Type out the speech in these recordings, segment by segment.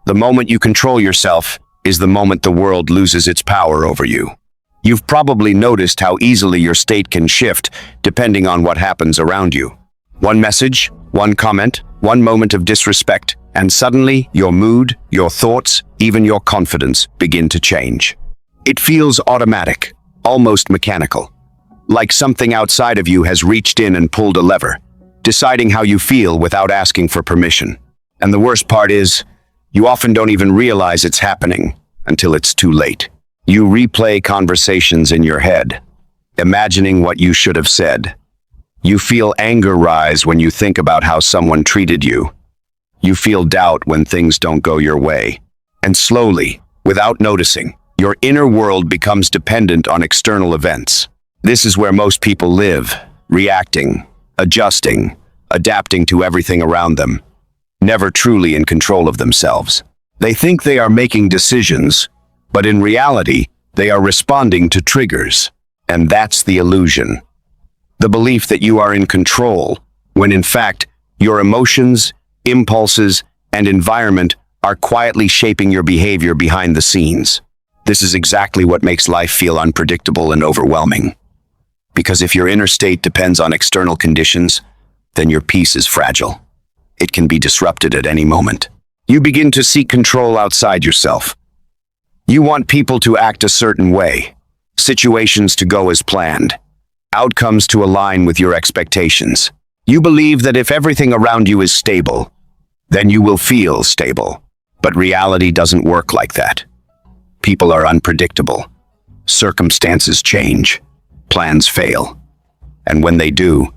The moment you control yourself is the moment the world loses its power over you. You've probably noticed how easily your state can shift depending on what happens around you. One message, one comment, one moment of disrespect, and suddenly your mood, your thoughts, even your confidence begin to change. It feels automatic, almost mechanical, like something outside of you has reached in and pulled a lever, deciding how you feel without asking for permission. And the worst part is, you often don't even realize it's happening until it's too late. You replay conversations in your head, imagining what you should have said. You feel anger rise when you think about how someone treated you. You feel doubt when things don't go your way. And slowly, without noticing, your inner world becomes dependent on external events. This is where most people live, reacting, adjusting, adapting to everything around them, never truly in control of themselves. They think they are making decisions, but in reality, they are responding to triggers. And that's the illusion. The belief that you are in control, when in fact, your emotions, impulses, and environment are quietly shaping your behavior behind the scenes. This is exactly what makes life feel unpredictable and overwhelming. Because if your inner state depends on external conditions, then your peace is fragile. It can be disrupted at any moment. You begin to seek control outside yourself. You want people to act a certain way, situations to go as planned, outcomes to align with your expectations. You believe that if everything around you is stable, then you will feel stable. But reality doesn't work like that. People are unpredictable. Circumstances change. Plans fail. And when they do,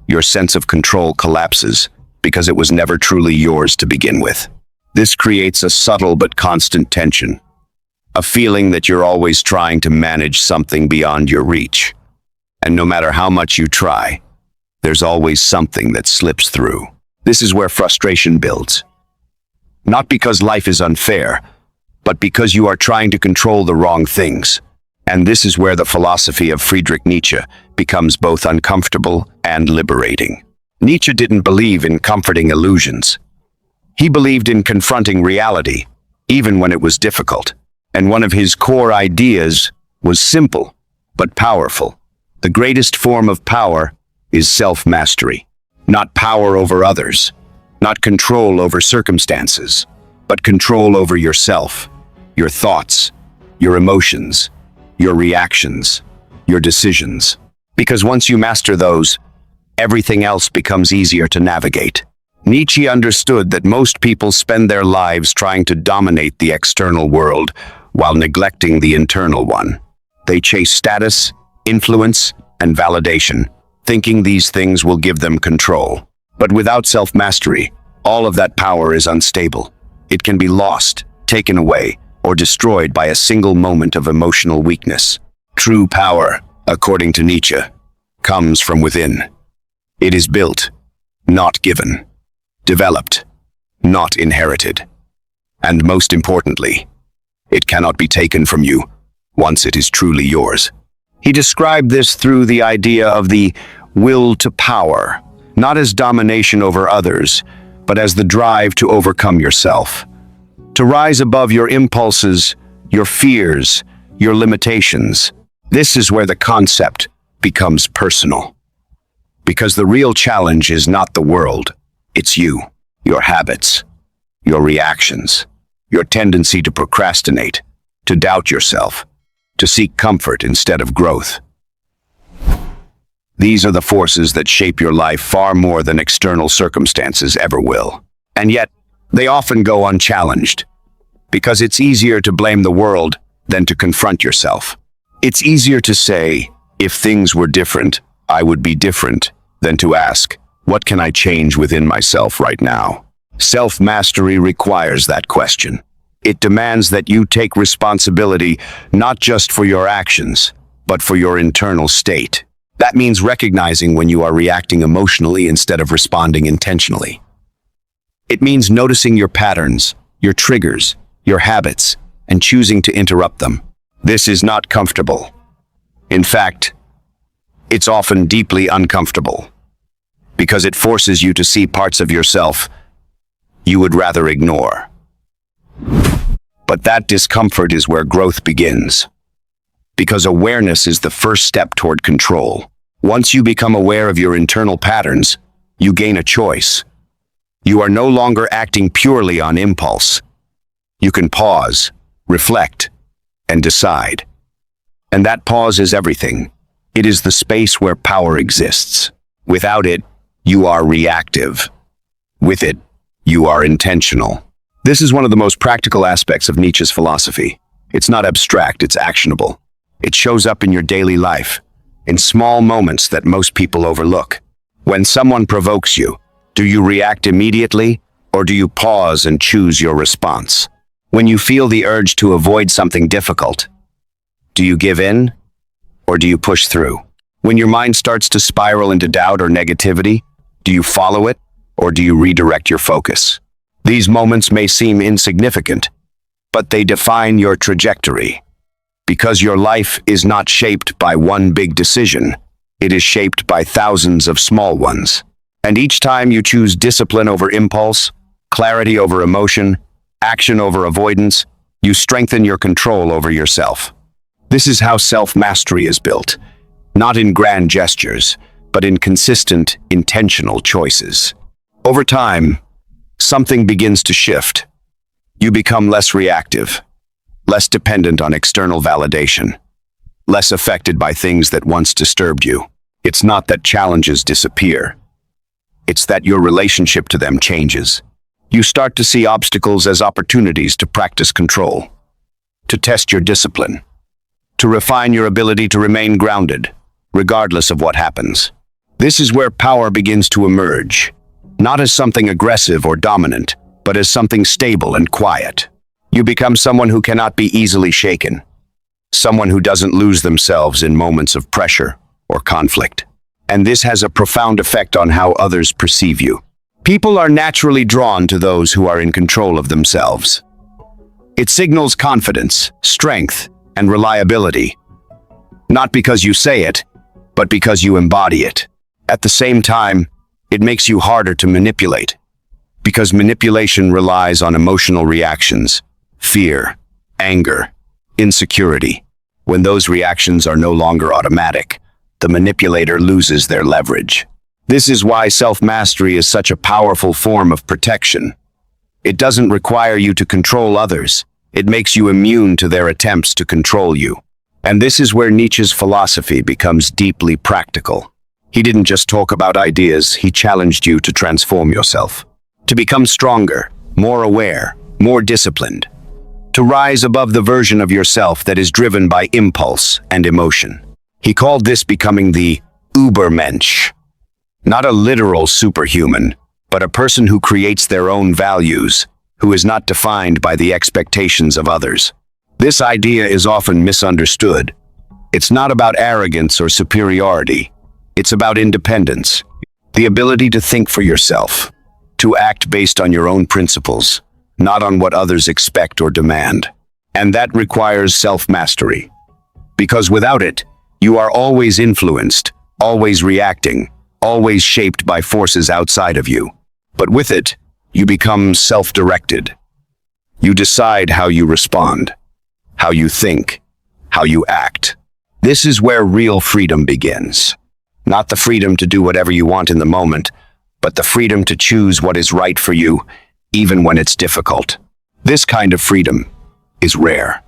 your sense of control collapses because it was never truly yours to begin with. This creates a subtle but constant tension, a feeling that you're always trying to manage something beyond your reach. And no matter how much you try, there's always something that slips through. This is where frustration builds. Not because life is unfair, but because you are trying to control the wrong things. And this is where the philosophy of Friedrich Nietzsche becomes both uncomfortable and liberating. Nietzsche didn't believe in comforting illusions. He believed in confronting reality, even when it was difficult. And one of his core ideas was simple, but powerful. The greatest form of power is self-mastery. Not power over others, not control over circumstances, but control over yourself, your thoughts, your emotions, your reactions, your decisions. Because once you master those, everything else becomes easier to navigate. Nietzsche understood that most people spend their lives trying to dominate the external world while neglecting the internal one. They chase status, influence, and validation, thinking these things will give them control. But without self-mastery, all of that power is unstable. It can be lost, taken away, or destroyed by a single moment of emotional weakness. True power, according to Nietzsche, comes from within. It is built, not given. Developed, not inherited. And most importantly, it cannot be taken from you once it is truly yours. He described this through the idea of the will to power, not as domination over others, but as the drive to overcome yourself, to rise above your impulses, your fears, your limitations. This is where the concept becomes personal. Because the real challenge is not the world, it's you, your habits, your reactions, your tendency to procrastinate, to doubt yourself, to seek comfort instead of growth. These are the forces that shape your life far more than external circumstances ever will. And yet, they often go unchallenged, because it's easier to blame the world than to confront yourself. It's easier to say, if things were different, I would be different, than to ask, what can I change within myself right now? Self-mastery requires that question. It demands that you take responsibility not just for your actions, but for your internal state. That means recognizing when you are reacting emotionally instead of responding intentionally. It means noticing your patterns, your triggers, your habits, and choosing to interrupt them. This is not comfortable. In fact, it's often deeply uncomfortable, because it forces you to see parts of yourself you would rather ignore. But that discomfort is where growth begins. Because awareness is the first step toward control. Once you become aware of your internal patterns, you gain a choice. You are no longer acting purely on impulse. You can pause, reflect, and decide. And that pause is everything. It is the space where power exists. Without it, you are reactive. With it, you are intentional. This is one of the most practical aspects of Nietzsche's philosophy. It's not abstract, it's actionable. It shows up in your daily life, in small moments that most people overlook. When someone provokes you, do you react immediately, or do you pause and choose your response? When you feel the urge to avoid something difficult, do you give in, or do you push through? When your mind starts to spiral into doubt or negativity, do you follow it, or do you redirect your focus? These moments may seem insignificant, but they define your trajectory. Because your life is not shaped by one big decision, it is shaped by thousands of small ones. And each time you choose discipline over impulse, clarity over emotion, action over avoidance, you strengthen your control over yourself. This is how self-mastery is built, not in grand gestures, but in consistent, intentional choices. Over time, something begins to shift. You become less reactive, less dependent on external validation, less affected by things that once disturbed you. It's not that challenges disappear. It's that your relationship to them changes. You start to see obstacles as opportunities to practice control, to test your discipline, to refine your ability to remain grounded, regardless of what happens. This is where power begins to emerge, not as something aggressive or dominant, but as something stable and quiet. You become someone who cannot be easily shaken, someone who doesn't lose themselves in moments of pressure or conflict. And this has a profound effect on how others perceive you. People are naturally drawn to those who are in control of themselves. It signals confidence, strength, and reliability, not because you say it, but because you embody it. At the same time, it makes you harder to manipulate, because manipulation relies on emotional reactions, fear, anger, insecurity. When those reactions are no longer automatic, the manipulator loses their leverage. This is why self-mastery is such a powerful form of protection. It doesn't require you to control others. It makes you immune to their attempts to control you. And this is where Nietzsche's philosophy becomes deeply practical. He didn't just talk about ideas, he challenged you to transform yourself, to become stronger, more aware, more disciplined, to rise above the version of yourself that is driven by impulse and emotion. He called this becoming the Übermensch. Not a literal superhuman, but a person who creates their own values, who is not defined by the expectations of others. This idea is often misunderstood. It's not about arrogance or superiority. It's about independence, the ability to think for yourself, to act based on your own principles, not on what others expect or demand. And that requires self-mastery. Because without it, you are always influenced, always reacting, always shaped by forces outside of you. But with it, you become self-directed. You decide how you respond, how you think, how you act. This is where real freedom begins. Not the freedom to do whatever you want in the moment, but the freedom to choose what is right for you, even when it's difficult. This kind of freedom is rare,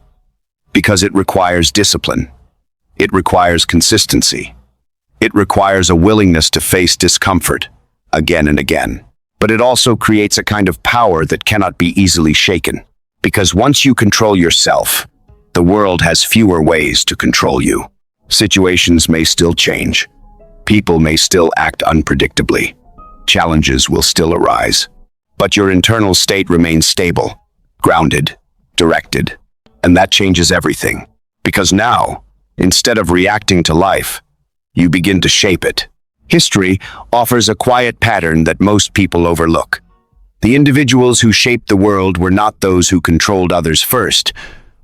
because it requires discipline. It requires consistency. It requires a willingness to face discomfort again and again. But it also creates a kind of power that cannot be easily shaken. Because once you control yourself, the world has fewer ways to control you. Situations may still change. People may still act unpredictably. Challenges will still arise. But your internal state remains stable, grounded, directed. And that changes everything. Because now, instead of reacting to life, you begin to shape it. History offers a quiet pattern that most people overlook. The individuals who shaped the world were not those who controlled others first,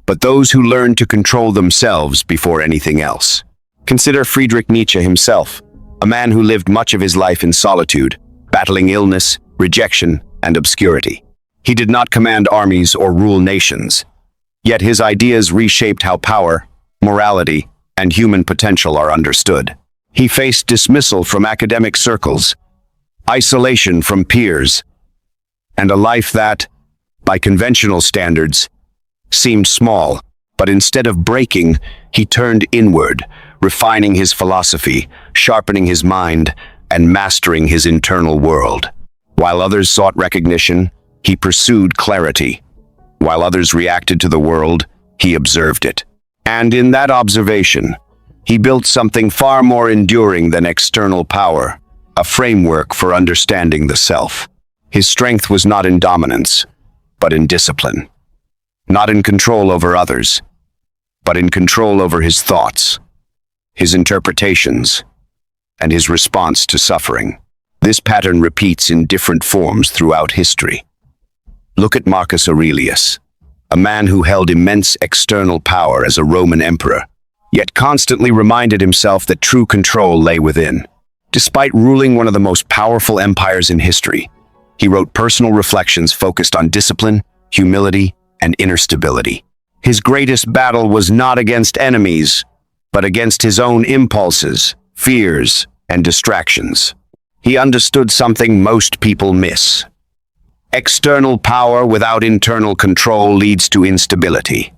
but those who learned to control themselves before anything else. Consider Friedrich Nietzsche himself, a man who lived much of his life in solitude, battling illness, rejection, and obscurity. He did not command armies or rule nations. Yet his ideas reshaped how power, morality, and human potential are understood. He faced dismissal from academic circles, isolation from peers, and a life that, by conventional standards, seemed small. But instead of breaking, he turned inward, refining his philosophy, sharpening his mind, and mastering his internal world. While others sought recognition, he pursued clarity. While others reacted to the world, he observed it. And in that observation, he built something far more enduring than external power, a framework for understanding the self. His strength was not in dominance, but in discipline. Not in control over others, but in control over his thoughts, his interpretations, and his response to suffering. This pattern repeats in different forms throughout history. Look at Marcus Aurelius, a man who held immense external power as a Roman emperor, yet constantly reminded himself that true control lay within. Despite ruling one of the most powerful empires in history, he wrote personal reflections focused on discipline, humility, and inner stability. His greatest battle was not against enemies, but against his own impulses, fears, and distractions. He understood something most people miss. External power without internal control leads to instability.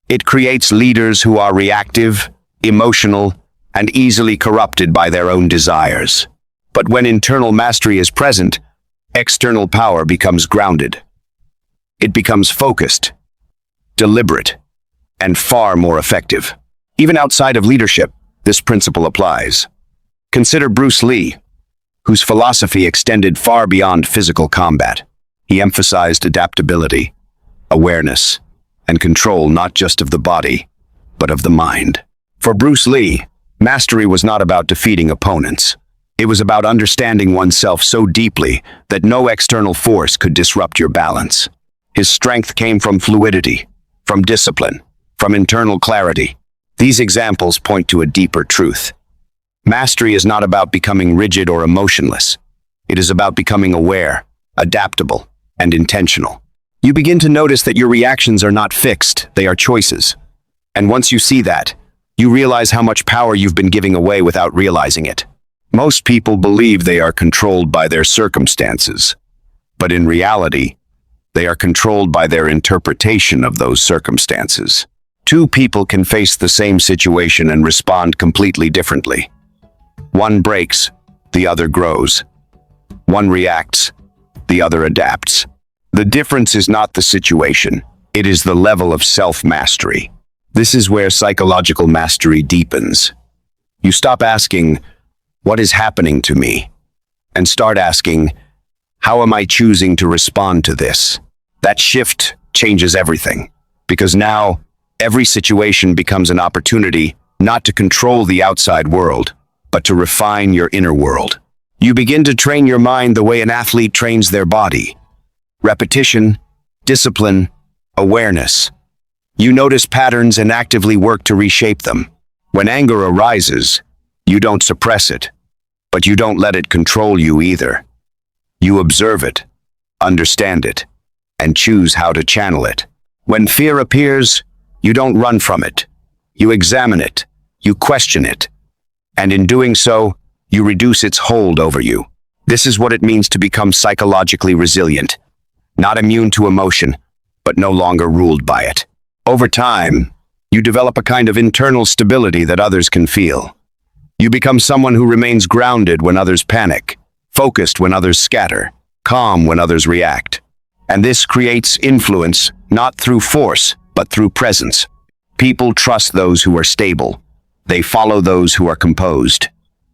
It creates leaders who are reactive, emotional, and easily corrupted by their own desires. But when internal mastery is present, external power becomes grounded. It becomes focused, deliberate, and far more effective. Even outside of leadership, this principle applies. Consider Bruce Lee, whose philosophy extended far beyond physical combat. He emphasized adaptability, awareness, and control not just of the body, but of the mind. For Bruce Lee, mastery was not about defeating opponents. It was about understanding oneself so deeply that no external force could disrupt your balance. His strength came from fluidity, from discipline, from internal clarity. These examples point to a deeper truth. Mastery is not about becoming rigid or emotionless. It is about becoming aware, adaptable, and intentional. You begin to notice that your reactions are not fixed, they are choices. And once you see that, you realize how much power you've been giving away without realizing it. Most people believe they are controlled by their circumstances, but in reality, they are controlled by their interpretation of those circumstances. Two people can face the same situation and respond completely differently. One breaks, the other grows. One reacts, the other adapts. The difference is not the situation, it is the level of self-mastery. This is where psychological mastery deepens. You stop asking, "What is happening to me?" and start asking, "How am I choosing to respond to this?" That shift changes everything, because now every situation becomes an opportunity not to control the outside world, but to refine your inner world. You begin to train your mind the way an athlete trains their body. Repetition, discipline, awareness. You notice patterns and actively work to reshape them. When anger arises, you don't suppress it, but you don't let it control you either. You observe it, understand it, and choose how to channel it. When fear appears, you don't run from it. You examine it, you question it, and in doing so, you reduce its hold over you. This is what it means to become psychologically resilient, not immune to emotion, but no longer ruled by it. Over time, you develop a kind of internal stability that others can feel. You become someone who remains grounded when others panic, focused when others scatter, calm when others react. And this creates influence, not through force, but through presence. People trust those who are stable. They follow those who are composed.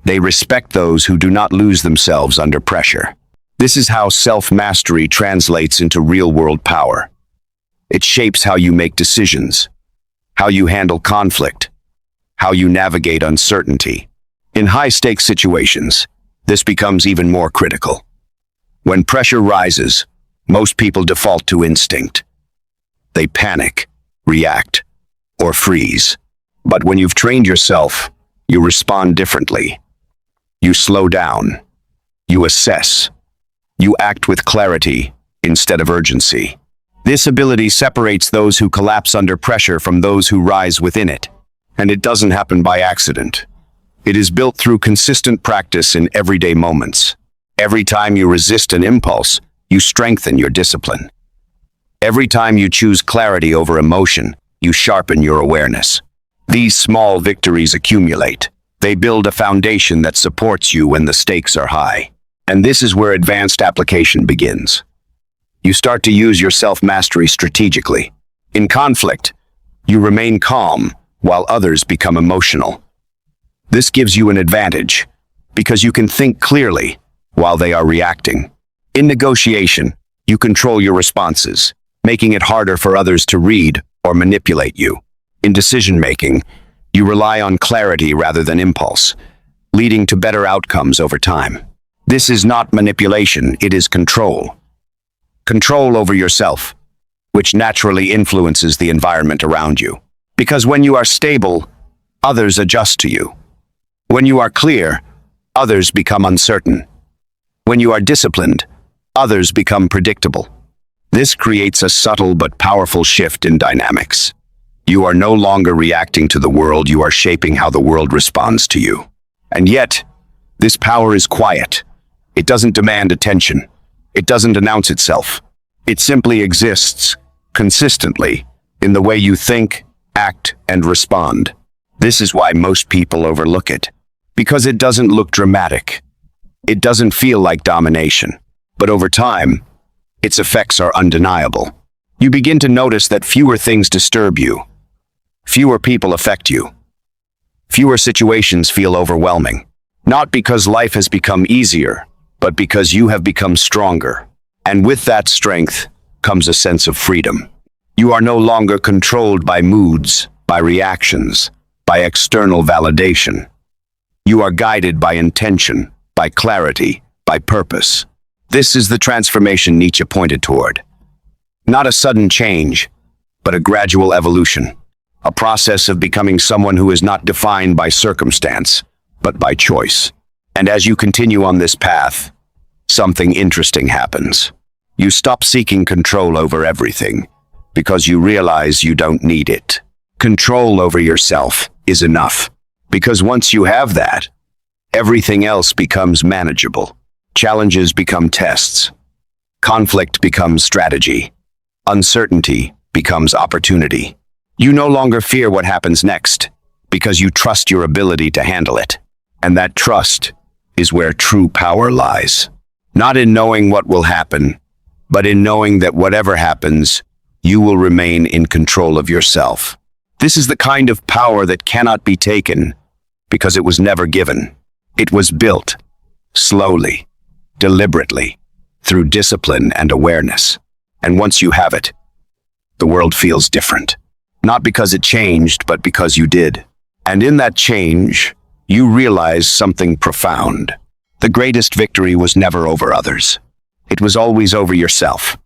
They respect those who do not lose themselves under pressure. This is how self-mastery translates into real-world power. It shapes how you make decisions, how you handle conflict, how you navigate uncertainty. In high-stakes situations, this becomes even more critical. When pressure rises, most people default to instinct. They panic, react, or freeze. But when you've trained yourself, you respond differently. You slow down. You assess. You act with clarity instead of urgency. This ability separates those who collapse under pressure from those who rise within it. And it doesn't happen by accident. It is built through consistent practice in everyday moments. Every time you resist an impulse, you strengthen your discipline. Every time you choose clarity over emotion, you sharpen your awareness. These small victories accumulate. They build a foundation that supports you when the stakes are high. And this is where advanced application begins. You start to use your self-mastery strategically. In conflict, you remain calm while others become emotional. This gives you an advantage because you can think clearly while they are reacting. In negotiation, you control your responses, making it harder for others to read or manipulate you. In decision-making, you rely on clarity rather than impulse, leading to better outcomes over time. This is not manipulation, it is control. Control over yourself, which naturally influences the environment around you. Because when you are stable, others adjust to you. When you are clear, others become uncertain. When you are disciplined, others become predictable. This creates a subtle but powerful shift in dynamics. You are no longer reacting to the world, you are shaping how the world responds to you. And yet, this power is quiet. It doesn't demand attention. It doesn't announce itself. It simply exists, consistently, in the way you think, act, and respond. This is why most people overlook it. Because it doesn't look dramatic. It doesn't feel like domination. But over time, its effects are undeniable. You begin to notice that fewer things disturb you. Fewer people affect you. Fewer situations feel overwhelming. Not because life has become easier, but because you have become stronger. And with that strength comes a sense of freedom. You are no longer controlled by moods, by reactions, by external validation. You are guided by intention, by clarity, by purpose. This is the transformation Nietzsche pointed toward. Not a sudden change, but a gradual evolution. A process of becoming someone who is not defined by circumstance, but by choice. And as you continue on this path, something interesting happens. You stop seeking control over everything because you realize you don't need it. Control over yourself is enough, because once you have that, everything else becomes manageable. Challenges become tests. Conflict becomes strategy. Uncertainty becomes opportunity. You no longer fear what happens next because you trust your ability to handle it. And that trust is where true power lies. Not in knowing what will happen, but in knowing that whatever happens, you will remain in control of yourself. This is the kind of power that cannot be taken because it was never given. It was built slowly, deliberately, through discipline and awareness. And once you have it, the world feels different. Not because it changed, but because you did. And in that change, you realize something profound. The greatest victory was never over others. It was always over yourself.